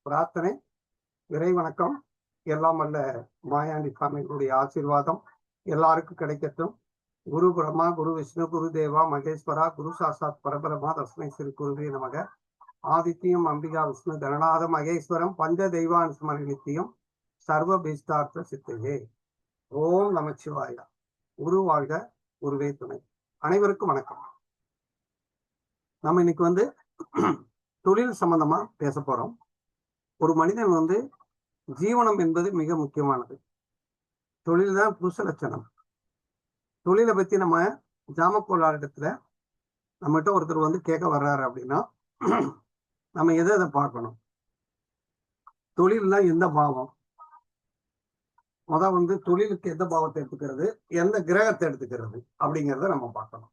பிரார்த்தனை. இறை வணக்கம். எல்லாம் அல்ல மாயாண்டி சாமிகளுடைய ஆசீர்வாதம் எல்லாருக்கும் கிடைக்கட்டும். குரு பிரம்மா, குரு விஷ்ணு, குரு தேவா மகேஸ்வரா, குரு சாசாத் பரபிரமா தஸ்மை ஸ்ரீ குருவே நமக. ஆதித்யம் அம்பிகா விஷ்ணு கணநாத மகேஸ்வரம் பஞ்ச தெய்வானுஸ்மரணித்தியம் சர்வ பீஷ்டார்த்த சித்தையே. ஓம் நமச்சிவாய. குரு வாழ்க, குருவே துணை. அனைவருக்கும் வணக்கம். நம்ம இன்னைக்கு தொழில் சம்பந்தமா பேச போறோம். ஒரு மனிதன் ஜீவனம் என்பது மிக முக்கியமானது. தொழில் தான் புருஷ லட்சணம். தொழிலை பத்தி நம்ம ஜாமக்கோளாரிடத்துல நம்மகிட்ட ஒருத்தர் கேட்க வர்றாரு அப்படின்னா நம்ம எதை பார்க்கணும்? தொழில்னா எந்த பாவம்? தொழிலுக்கு எந்த பாவத்தை எடுத்துக்கிறது, எந்த கிரகத்தை எடுத்துக்கிறது அப்படிங்கிறத நம்ம பார்க்கணும்.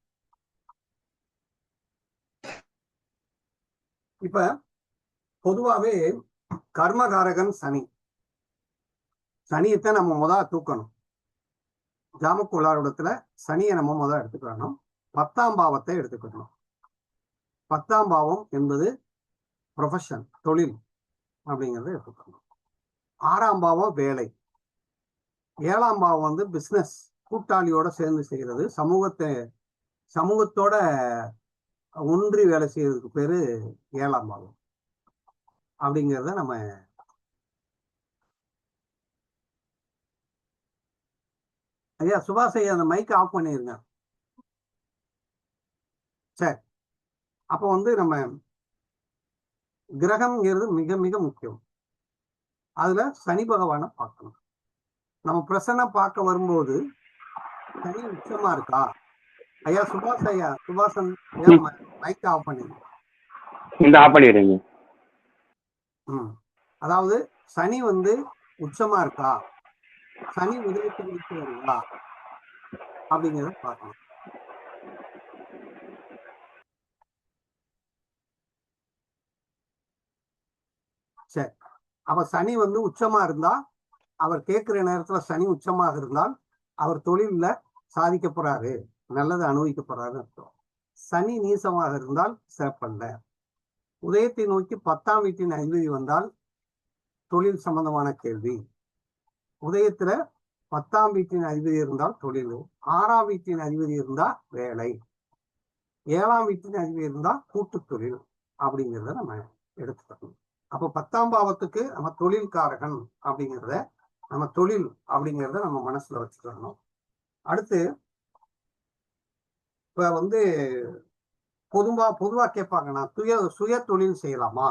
இப்ப பொதுவாவே கர்மகாரகன் சனி. சனியத்தை நம்ம தூக்கணும். ஜாமக்கோளாரிடத்துல சனியை நம்ம எடுத்துக்கணும். 10ஆம் பாவத்தை எடுத்துக்கணும். 10ஆம் பாவம் என்பது ப்ரொஃபஷன், தொழில் அப்படிங்கிறத எடுத்துக்கணும். 6ஆம் பாவம் வேலை. 7ஆம் பாவம் பிசினஸ், கூட்டாளியோட சேர்ந்து செய்யறது, சமூகத்தோட ஒன்றி வேலை செய்யறதுக்கு பேரு 7ஆம் பாவம் அப்படிங்கிறத நம்ம ஐயா சுபாஷ் ஐயா அந்த மைக் ஆஃப் பண்ணிருங்க. சரி, அப்போ நம்ம கிரகம்ங்கிறது மிக மிக முக்கியம். அதுல சனி பகவானை பார்க்கணும். நம்ம பிரசன்ன பார்க்க வரும்போது சனி உச்சமா இருக்கா? ஐயா சுபாஷ் ஐயா, சுபாஷன் மைக் ஆஃப் பண்ணிடுங்க. அதாவது சனி உச்சமா இருக்கா, சனி உதயத்தை விட்டு வருதா அப்படிங்கிறத பார்க்கணும். சரி, அப்ப சனி உச்சமா இருந்தா, அவர் கேட்கிற நேரத்துல சனி உச்சமாக இருந்தால் அவர் தொழில சாதிக்க போறாரு, நல்லதை அனுபவிக்க போறாருன்னு அர்த்தம். சனி நீசமாக இருந்தால் சிறப்பல்ல. உதயத்தை நோக்கி 10ஆம் வீட்டின் அதிபதி வந்தால் தொழில் சம்பந்தமான கேள்வி. உதயத்துல 10ஆம் வீட்டின் அதிபதி இருந்தால் தொழில், 6ஆம் வீட்டின் அதிபதி இருந்தா வேலை, 7ஆம் வீட்டின் அதிபதி இருந்தா கூட்டு தொழில் அப்படிங்கிறத நம்ம எடுத்துக்கணும். அப்போ 10ஆம் பாவத்துக்கு நம்ம தொழில்காரகன் அப்படிங்கிறத, நம்ம தொழில் அப்படிங்கிறத நம்ம மனசுல வச்சுக்கணும். அடுத்து இப்ப பொதுவா கேட்பாங்க, நான் சுய தொழில் செய்யலாமா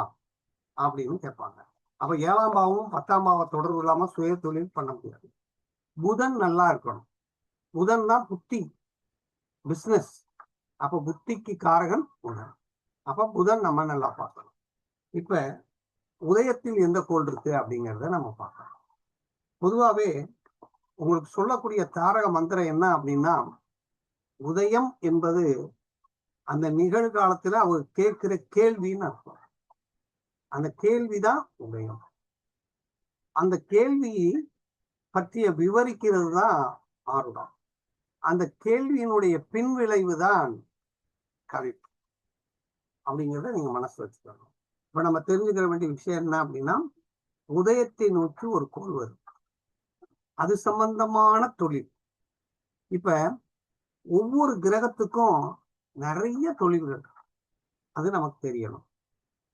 அப்படின்னு கேட்பாங்க. அப்ப 7ஆம் பாவமும் 10ஆம் பாவ தொடர்பு இல்லாம சுய தொழில் பண்ண முடியாது. புதன் நல்லா இருக்கணும். புதன் தான் புத்தி, பிசினஸ். அப்ப புத்திக்கு காரகன் புதன். அப்ப புதன் நம்ம நல்லா பார்க்கணும். இப்ப உதயத்தில் எந்த கோள் இருக்கு அப்படிங்கிறத நம்ம பார்க்கணும். பொதுவாவே உங்களுக்கு சொல்லக்கூடிய தாரக மந்திரம் என்ன அப்படின்னா, உதயம் என்பது அந்த நிகழ்காலத்துல அவர் கேட்கிற கேள்வின்னு அர்த்தம். அந்த கேள்விதான் உதயம். அந்த கேள்வி பற்றிய விவரிக்கிறது தான் ஆருடம். அந்த கேள்வியினுடைய பின்விளைவு தான் கவிப்பு அப்படிங்கிறத நீங்க மனசு வச்சுக்கணும். இப்ப நம்ம தெரிஞ்சுக்கிற வேண்டிய விஷயம் என்ன அப்படின்னா, உதயத்தை நோக்கி ஒரு கோள் வரும், அது சம்பந்தமான தொழில். இப்ப ஒவ்வொரு கிரகத்துக்கும் நிறைய தொழில்கள், அது நமக்கு தெரியணும்.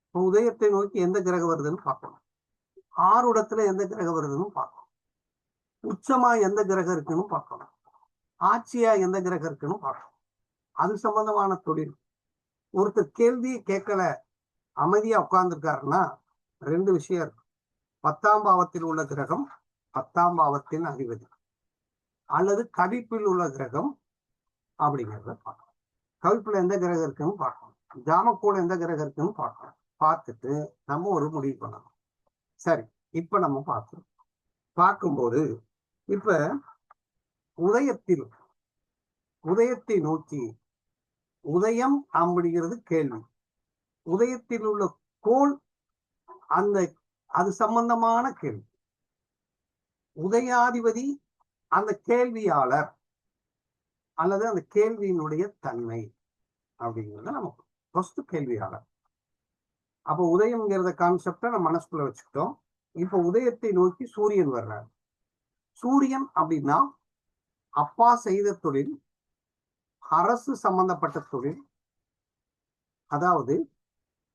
இப்போ உதயத்தை நோக்கி எந்த கிரகம் வருதுன்னு பார்க்கணும், ஆருடத்துல எந்த கிரகம் வருதுன்னு பார்க்கணும், உச்சமா எந்த கிரகம் இருக்குன்னு பார்க்கணும், ஆட்சியா எந்த கிரகம் இருக்குன்னு பார்க்கணும். அது சம்பந்தமான தொழில். ஒருத்தர் கேள்வி கேட்கல, அமைதியா உட்கார்ந்துருக்காருன்னா 2 விஷயம் இருக்கு. 10ஆம் பாவத்தில் உள்ள கிரகம் 10ஆம் பாவத்தின் அதிபதி, அல்லது கவிப்பில் உள்ள கிரகம் அப்படிங்கிறத பார்க்கணும். கவிப்புல எந்த கிரகம் இருக்குன்னு பார்க்கணும், ஜாமக்கோள் எந்த கிரகம் இருக்குன்னு பார்க்கணும். பார்த்துட்டு நம்ம ஒரு முடிவு பண்ணணும். சரி, இப்ப நம்ம பார்க்கும்போது இப்ப உதயத்தை நோக்கி, உதயம் அப்படிங்கிறது கேள்வி, உதயத்தில் உள்ள கோள் அது சம்பந்தமான கேள்வி. உதயாதிபதி அந்த கேள்வியாளர் அல்லது அந்த கேள்வியினுடைய தன்மை அப்படிங்கிறது நமக்கு ஃபர்ஸ்ட் கேள்வியாளர். அப்ப உதயம்ங்கிறத கான்செப்டை நம்ம மனசுக்குள்ள வச்சுக்கிட்டோம். இப்ப உதயத்தை நோக்கி சூரியன் வர்றார். சூரியன் அப்படின்னா அப்பா செய்த தொழில், அரசு சம்பந்தப்பட்ட தொழில், அதாவது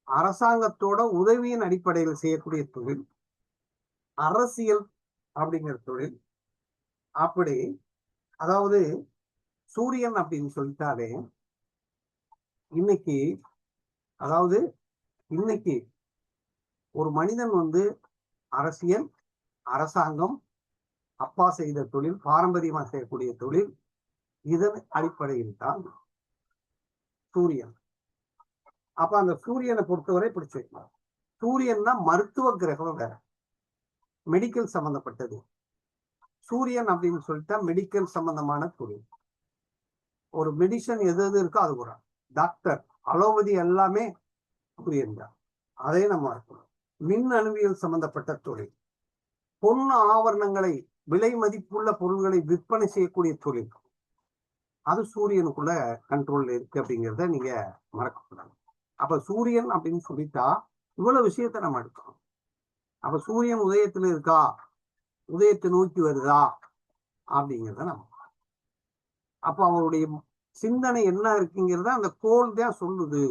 அரசாங்கத்தோட உதவியின் அடிப்படையில் செய்யக்கூடிய தொழில், அரசியல் அப்படிங்கிற தொழில். அப்படி அதாவது சூரியன் அப்படின்னு சொல்லிட்டாலே இன்னைக்கு, அதாவது இன்னைக்கு ஒரு மனிதன் அரசியல், அரசாங்கம், அப்பா செய்த தொழில், பாரம்பரியமா செய்யக்கூடிய தொழில், இதன் அடிப்படையில் தான் சூரியன். அப்ப அந்த சூரியனை பொறுத்தவரை பிடிச்சிருக்கலாம். சூரியன்னா மருத்துவ கிரகம் வேற, மெடிக்கல் சம்பந்தப்பட்டது. சூரியன் அப்படின்னு சொல்லிட்டா மெடிக்கல் சம்பந்தமான தொழில். ஒரு மெடிசன் எது எது இருக்கோ அது கூட, டாக்டர், அலோபதி எல்லாமே சூரியன் தான். அதே நம்ம இருக்கணும். மின் அணுவியல் சம்பந்தப்பட்ட தொழில், பொன் ஆவரணங்களை, விலை மதிப்புள்ள பொருள்களை விற்பனை செய்யக்கூடிய தொழில், அது சூரியனுக்குள்ள கண்ட்ரோல்ல இருக்கு அப்படிங்கிறத நீங்க மறக்கக்கூடாது. அப்ப சூரியன் அப்படின்னு சொல்லிட்டா இவ்வளவு விஷயத்த நம்ம எடுக்கணும். அப்ப சூரியன் உதயத்துல இருக்கா, உதயத்தை நோக்கி வருதா அப்படிங்கிறத நம்ம, அப்ப அவருடைய சிந்தனை என்ன இருக்குங்கிறத அந்த கோள் தான் சொல்லுது.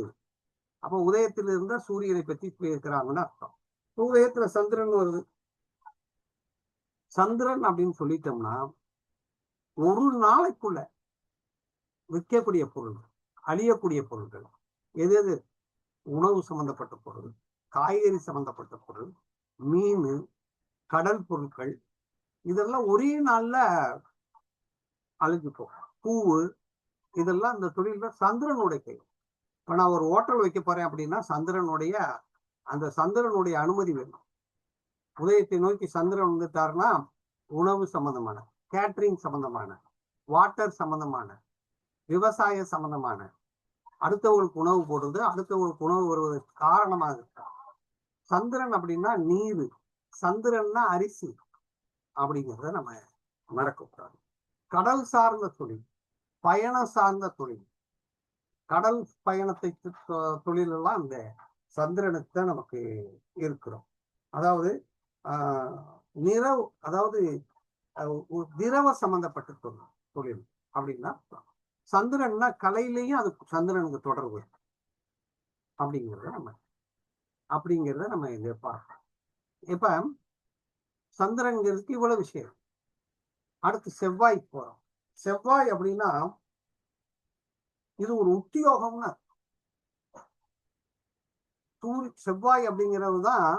அப்ப உதயத்துல இருந்தா சூரியனை பத்தி பேசுறாங்கன்னு அர்த்தம். உதயத்துல சந்திரன் வருது. சந்திரன் அப்படின்னு சொல்லிட்டோம்னா ஒரு நாளைக்குள்ள விற்கக்கூடிய பொருள், அழியக்கூடிய பொருட்கள் எது எது? உணவு சம்பந்தப்பட்ட பொருள், காய்கறி சம்பந்தப்பட்ட பொருள், மீன், கடல் பொருட்கள், இதெல்லாம் ஒரே நாள்ல அழிஞ்சு போகும். பூவு, இதெல்லாம் இந்த தொழில சந்திரனுடைய கை. இப்ப நான் ஒரு ஹோட்டல் வைக்க போறேன் அப்படின்னா சந்திரனுடைய அனுமதி வேணும். உதயத்தை நோக்கி சந்திரன் வந்துட்டாருன்னா உணவு சம்பந்தமான, கேட்டரிங் சம்பந்தமான, வாட்டர் சம்பந்தமான, விவசாய சம்பந்தமான, அடுத்தவங்களுக்கு உணவு போடுறது, அடுத்தவங்களுக்கு உணவு வருவதற்கு காரணமாக இருக்கா. சந்திரன் அப்படின்னா நீர், சந்திரன்னா அரிசி அப்படிங்கிறத நம்ம மறக்கக்கூடாது. கடல் சார்ந்த தொழில், பயணம் சார்ந்த தொழில், கடல் பயணத்தை தொழில் எல்லாம் அந்த சந்திரனுக்கு தான் நமக்கு இருக்கிறோம். அதாவது நிறவு, அதாவது திரவ சம்பந்தப்பட்ட தொழில் அப்படின்னா சந்திரன்னா கலையிலையும் அது சந்திரனுக்கு தொடர்பு அப்படிங்கிறத நம்ம இங்க பார்க்கலாம். இப்ப சந்திரன்கிறதுக்கு இவ்வளவு விஷயம். அடுத்து செவ்வாய்க்கு போறோம். செவ்வாய் அப்படின்னா இது ஒரு உத்தியோகம்னு. செவ்வாய் அப்படிங்கிறது தான்,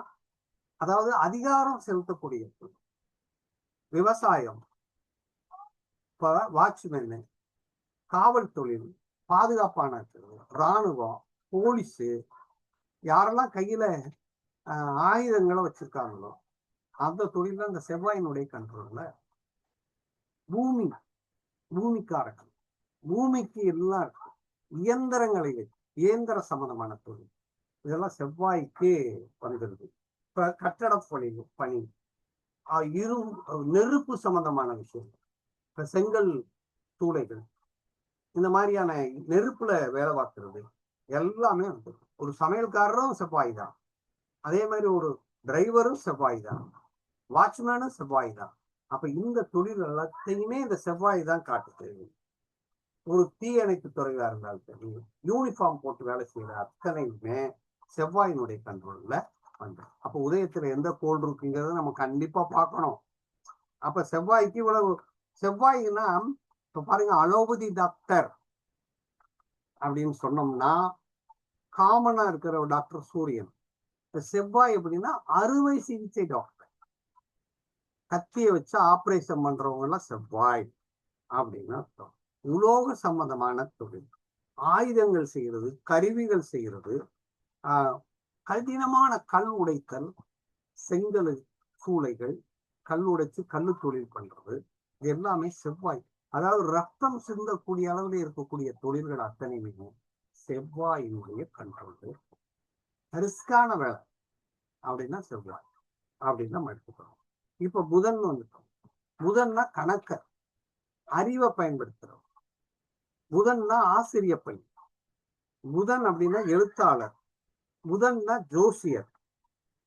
அதாவது அதிகாரம் செலுத்தக்கூடிய விவசாயம், வாட்ச்மேனு, காவல் தொழில், பாதுகாப்பான இராணுவம், போலீஸு, யாரெல்லாம் கையில ஆயுதங்களை வச்சிருக்காங்களோ அந்த தொழில அந்த செவ்வாயினுடைய கண்ட்ரோல்ல. பூமிக்காரர்கள், பூமிக்கு எல்லாம் இருக்கு. இயந்திரங்களை, இயந்திர சம்பந்தமான தொழில், இதெல்லாம் செவ்வாய்க்கு வந்துருது. இப்ப கட்டட பணி, நெருப்பு சம்பந்தமான விஷயம், இப்ப செங்கல் சூளைகள், இந்த மாதிரியான நெருப்புல வேலை பார்க்கிறது எல்லாமே வந்து. ஒரு சமையல்காரரும் செவ்வாய் தான், அதே மாதிரி ஒரு டிரைவரும் செவ்வாய் தான், வாட்ச்மேனும் செவ்வாய் தான். அப்ப இந்த தொழில் எல்லாத்தையுமே இந்த செவ்வாய் தான் காட்டுது. ஒரு தீயணைப்பு துறையா இருந்தாலும் சரி, யூனிஃபார்ம் போட்டு வேலை செய்யற அத்தனையுமே செவ்வாயினுடைய கண்ட்ரோல்ல வந்து. அப்ப உதயத்துல எந்த கோள் இருக்குங்கிறத நம்ம கண்டிப்பா பார்க்கணும். அப்ப செவ்வாய்க்கு இவ்வளவு. செவ்வாய்னா இப்ப பாருங்க, அலோபதி டாக்டர் அப்படின்னு சொன்னோம்னா காமனா இருக்கிற ஒரு டாக்டர் சூரியன். செவ்வாய் அப்படின்னா அறுவை சிகிச்சை டாக்டர், கத்திய வச்சு ஆபரேஷன் பண்றவங்க எல்லாம் செவ்வாய் அப்படின்னு அர்த்தம். உலோக சம்பந்தமான தொழில், ஆயுதங்கள் செய்யறது, கருவிகள் செய்யறது, கடினமான கல் உடைத்தல், செங்கல் சூளைகள், கல் உடைச்சு கல்லு தொழில் பண்றது, இது எல்லாமே செவ்வாய். அதாவது ரத்தம் சிந்தக்கூடிய அளவில் இருக்கக்கூடிய தொழில்கள் அத்தனையுமே செவ்வாயினுடைய கண்ட்ரோல். ரிஸ்கான வேலை அப்படின்னா செவ்வாய் அப்படின்னு நம்ம எடுத்துக்கிறோம். இப்ப புதன் வந்துட்டோம். புதன்னா கணக்கர், அறிவை பயன்படுத்துறோம். புதன்னா ஆசிரிய பணி. புதன் அப்படின்னா எழுத்தாளர், புதன்னா ஜோசியர்,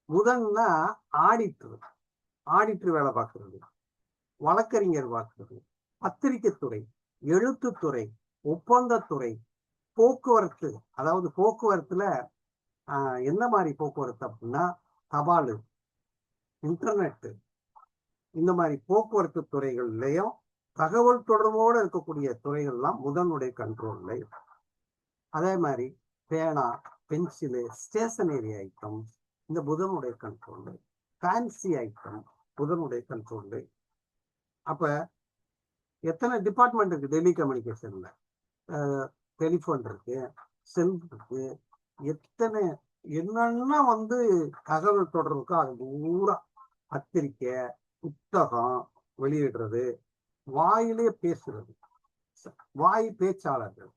புதன்னா ஆடிட்டர், ஆடிட்டர் வேலை பார்க்கறது, வழக்கறிஞர் பார்க்கறது, பத்திரிகை துறை, எழுத்துத்துறை, ஒப்பந்தத்துறை, போக்குவரத்து. அதாவது போக்குவரத்துல என்ன மாதிரி போக்குவரத்து அப்படின்னா தபாலு, இன்டர்நெட், இந்த மாதிரி போக்குவரத்து துறைகள்லயும் தகவல் தொடர்போடு இருக்கக்கூடிய துறைகள்லாம் புதனுடைய கண்ட்ரோல்ல. அதே மாதிரி பேனா, பென்சிலு, ஸ்டேஷனரி ஐட்டம் இந்த புதனுடைய கண்ட்ரோல். ஃபேன்சி ஐட்டம் புதனுடைய கண்ட்ரோல். அப்ப எத்தனை டிபார்ட்மெண்ட் இருக்கு டெலி கம்யூனிகேஷன்ல? டெலிஃபோன் இருக்கு, செல் இருக்கு, எத்தனை என்னன்னா தகவல் தொடர்புக்கு அது பூரா பத்திரிக்கை, புத்தகம் வெளியிடுறது, வாயிலே பேசுறது, வாய் பேச்சாளர்கள்,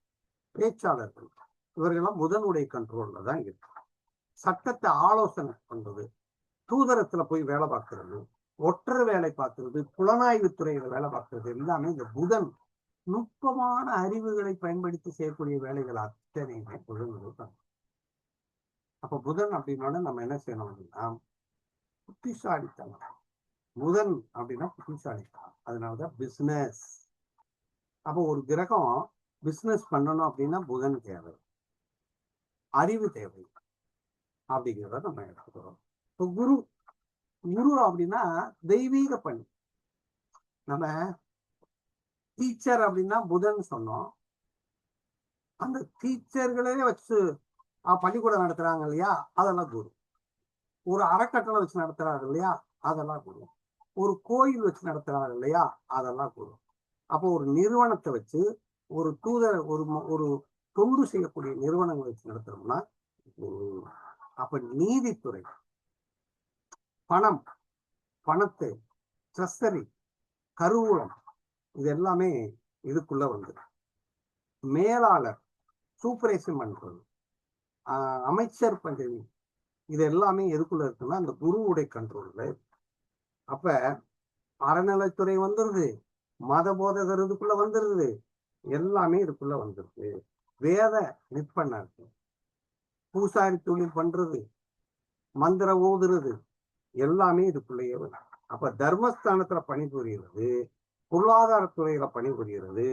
பேச்சாளர்கள் இவர்களெல்லாம் புதனுடைய கண்ட்ரோல்ல தான் இருக்கு. சட்டத்தை ஆலோசனை பண்றது, தூதரத்துல போய் வேலை பார்க்கறது, ஒற்றர் வேலை பார்க்கறது, புலனாய்வு துறையில வேலை பார்க்கறது எல்லாமே இந்த புதன் நுட்பமான அறிவுகளை பயன்படுத்தி செய்யக்கூடிய வேலைகள் அத்தனையுமே புதனுடைய கண்ட்ரோல். அப்ப புதன் அப்படின்னா நம்ம என்ன செய்யணும் அப்படின்னா புத்திசாலித்தனம். புதன் அப்படின்னா புத்திசாலித்தனம். அதனாலதான் பிசினஸ். அப்போ ஒரு கிரகம் பிசினஸ் பண்ணணும் அப்படின்னா புதன் தேவை, அறிவு தேவை அப்படிங்கிறத நம்ம எடுத்துக்கிறோம். இப்போ குரு, குரு அப்படின்னா தெய்வீக பணி. நம்ம டீச்சர் அப்படின்னா புதன் சொன்னோம். அந்த டீச்சர்களே வச்சு பள்ளிக்கூடம் நடத்துறாங்க இல்லையா, அதெல்லாம் குரு. ஒரு அறக்கட்டளை வச்சு நடத்துறாங்க இல்லையா, அதெல்லாம் குரு. ஒரு கோயில் வச்சு நடத்துறாங்க இல்லையா, அதெல்லாம் குரு. அப்போ ஒரு நிறுவனத்தை வச்சு ஒரு தூதர் ஒரு தொண்டு செய்யக்கூடிய நிறுவனங்களை வச்சு நடத்துறோம்னா குரு. அப்ப நீதித்துறை, பணம், பணத்தை, ட்ரெஸரி, கருவூலம் இது எல்லாமே இதுக்குள்ள வந்து. மேலாளர், சூப்பர்வைசர் பண்றது, அமைச்சர் பதவி, இது எல்லாமே எதுக்குள்ள இருக்குன்னா அந்த குருவுடைய கண்ட்ரோல்ல. அப்ப அறநிலைத்துறை வந்துருது, மத போதகர் இதுக்குள்ள வந்துருது, எல்லாமே இதுக்குள்ள வந்துருது. வேத நிற்பண்ண இருக்கு, பூசாரி தொழில் பண்றது, மந்திர ஓதுறது எல்லாமே இதுக்குள்ளேயே வரும். அப்ப தர்மஸ்தானத்துல பணிபுரிகிறது, பொருளாதாரத்துறையில பணிபுரிகிறது,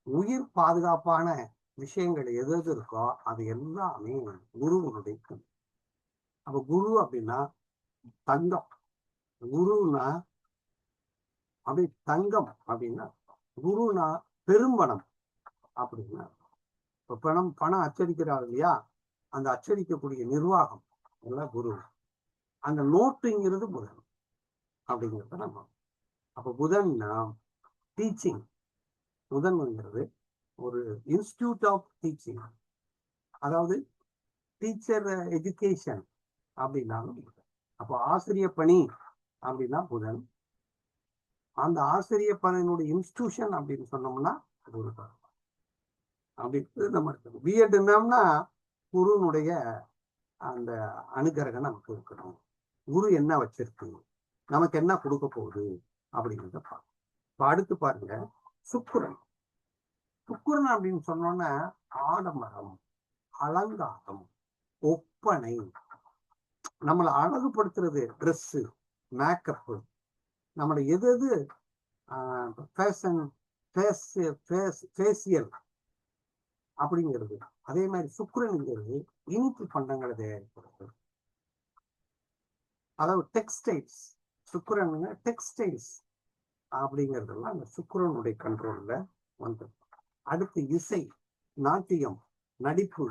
உயிர் பாதுகாப்பான விஷயங்கள் எது எது இருக்கோ அது எல்லாமே குருவனுடைய. அப்ப குரு அப்படின்னா தங்கம், குருனா அப்படி தங்கம் அப்படின்னா, குருனா பெரும்பணம் அப்படின்னா. இப்ப பணம் அச்சடிக்கிறார் இல்லையா, அந்த அச்சடிக்கக்கூடிய நிர்வாகம் எல்லாம் குரு. அந்த நோட்டுங்கிறது புதன் அப்படிங்கிறத நம்ம. அப்ப புதன்னா டீச்சிங். புதன்ங்கிறது ஒரு இன்ஸ்டிடியூட் ஆஃப் டீச்சிங், அதாவது டீச்சர் எஜுகேஷன் அப்படின்னாலும். அப்போ ஆசிரிய பணி அப்படின்னா புதன். அந்த ஆசிரிய பணியினுடைய இன்ஸ்டிடியூஷன் அப்படின்னு சொன்னோம்னா குரு. அப்படி நம்ம இருக்கணும். பிஎட்னோம்னா குருனுடைய அந்த அனுகிரகம் நமக்கு இருக்கணும். குரு என்ன வச்சிருக்கு, நமக்கு என்ன கொடுக்க போகுது அப்படிங்கிறத பார்க்கணும். இப்ப அடுத்து பாருங்க சுக்கிரன். சுக்கிரன் அப்படின்னு சொன்னோன்னா ஆடம்பரம், அலங்காரம், ஒப்பனை, நம்மளை அழகுபடுத்துறது, ட்ரெஸ்ஸு, மேக்கப்பு, நம்மளை எது எது ஃபேஷன், ஃபேஷியல் அப்படிங்கிறது. அதே மாதிரி சுக்கிரனுங்கிறது இனிப்பு பண்டங்களை தயாரிக்கிறது, அதாவது டெக்ஸ்டைல்ஸ். சுக்கிரன் டெக்ஸ்டைல்ஸ் அப்படிங்கிறதெல்லாம் அந்த சுக்கிரனுடைய கண்ட்ரோல்ல வந்து. அடுத்து இசை, நாட்டியம், நடிப்பு,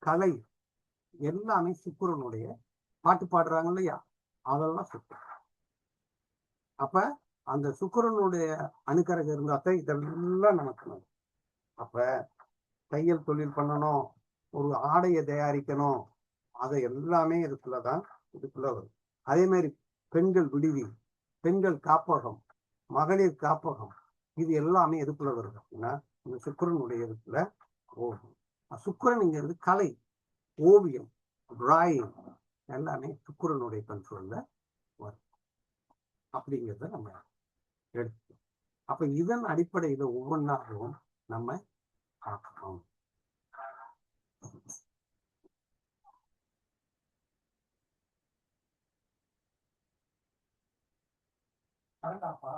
கலை எல்லாமே சுக்கிரனுடைய. பாட்டு பாடுறாங்க இல்லையா, அதெல்லாம் சுக்கிரன். அப்ப அந்த சுக்கிரனுடைய அனுக்கரகம் இருந்தாத்தான் இதெல்லாம் நமக்கு. அப்ப தையல் தொழில் பண்ணணும், ஒரு ஆடையை தயாரிக்கணும், அதை எல்லாமே இதுக்குள்ள வரும். அதே மாதிரி பெண்கள் விடுதி, பெண்கள் காப்பகம், மகளிர் காப்பகம், இது எல்லாமே எதுக்குள்ள வருது அப்படின்னா இந்த சுக்கிரனுடைய இதுக்குள்ள போகும். சுக்கிரனுங்கிறது கலை, ஓவியம், டிராயிங் எல்லாமே சுக்கிரனுடைய கண்ட்ரோல்ல வரும் அப்படிங்கிறத நம்ம எடுத்து. அப்ப இதன் அடிப்படையில ஒவ்வொன்றாகவும் நம்ம பார்க்கணும். கரெக்டாப்பா